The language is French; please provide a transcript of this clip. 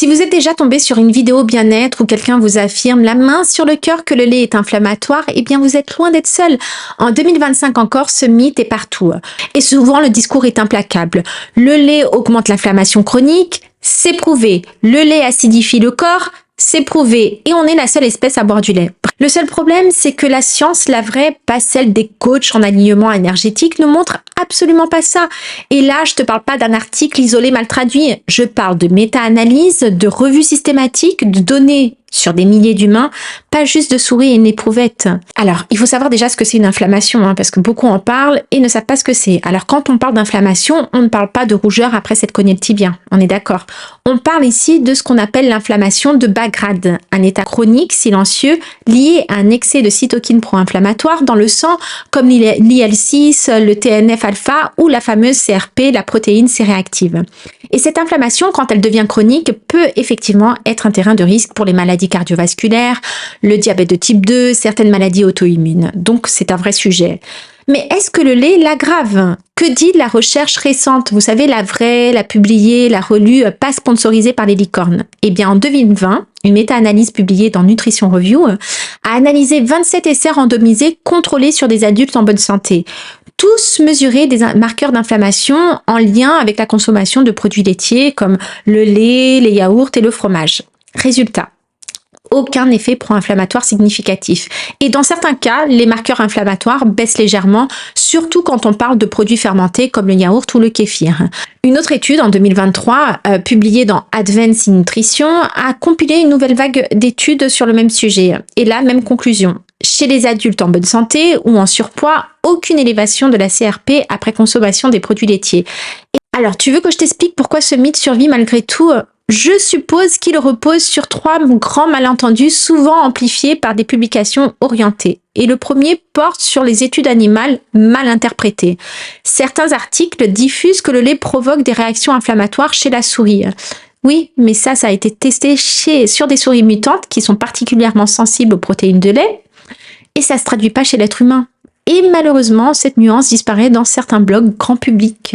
Si vous êtes déjà tombé sur une vidéo bien-être où quelqu'un vous affirme la main sur le cœur que le lait est inflammatoire, eh bien vous êtes loin d'être seul. En 2025 encore, ce mythe est partout. Et souvent, le discours est implacable. Le lait augmente l'inflammation chronique, c'est prouvé. Le lait acidifie le corps, c'est prouvé. Et on est la seule espèce à boire du lait. Le seul problème, c'est que la science, la vraie, pas celle des coachs en alignement énergétique, ne montre absolument pas ça. Et là, je te parle pas d'un article isolé mal traduit. Je parle de méta-analyse, de revues systématiques, de données sur des milliers d'humains, pas juste de souris et une éprouvette. Alors, il faut savoir déjà ce que c'est une inflammation, parce que beaucoup en parlent et ne savent pas ce que c'est. Alors, quand on parle d'inflammation, on ne parle pas de rougeur après s'être cogné le tibia, on est d'accord. On parle ici de ce qu'on appelle l'inflammation de bas grade, un état chronique, silencieux, lié à un excès de cytokines pro-inflammatoires dans le sang, comme l'IL-6, le TNF-alpha ou la fameuse CRP, la protéine C-réactive. Et cette inflammation, quand elle devient chronique, peut effectivement être un terrain de risque pour les maladies cardiovasculaires, le diabète de type 2, certaines maladies auto-immunes. Donc c'est un vrai sujet. Mais est-ce que le lait l'aggrave? Que dit la recherche récente? Vous savez, la vraie, la publiée, la relue, pas sponsorisée par les licornes. Eh bien, en 2020, une méta-analyse publiée dans Nutrition Review a analysé 27 essais randomisés contrôlés sur des adultes en bonne santé. Tous mesuraient des marqueurs d'inflammation en lien avec la consommation de produits laitiers comme le lait, les yaourts et le fromage. Résultat, aucun effet pro-inflammatoire significatif. Et dans certains cas, les marqueurs inflammatoires baissent légèrement, surtout quand on parle de produits fermentés comme le yaourt ou le kéfir. Une autre étude en 2023, publiée dans Advance in Nutrition, a compilé une nouvelle vague d'études sur le même sujet. Et là, même conclusion. Chez les adultes en bonne santé ou en surpoids, aucune élévation de la CRP après consommation des produits laitiers. Alors, tu veux que je t'explique pourquoi ce mythe survit malgré tout ? Je suppose qu'il repose sur 3 grands malentendus souvent amplifiés par des publications orientées. Et le premier porte sur les études animales mal interprétées. Certains articles diffusent que le lait provoque des réactions inflammatoires chez la souris. Oui, mais ça a été testé sur des souris mutantes qui sont particulièrement sensibles aux protéines de lait et ça ne se traduit pas chez l'être humain. Et malheureusement, cette nuance disparaît dans certains blogs grand public.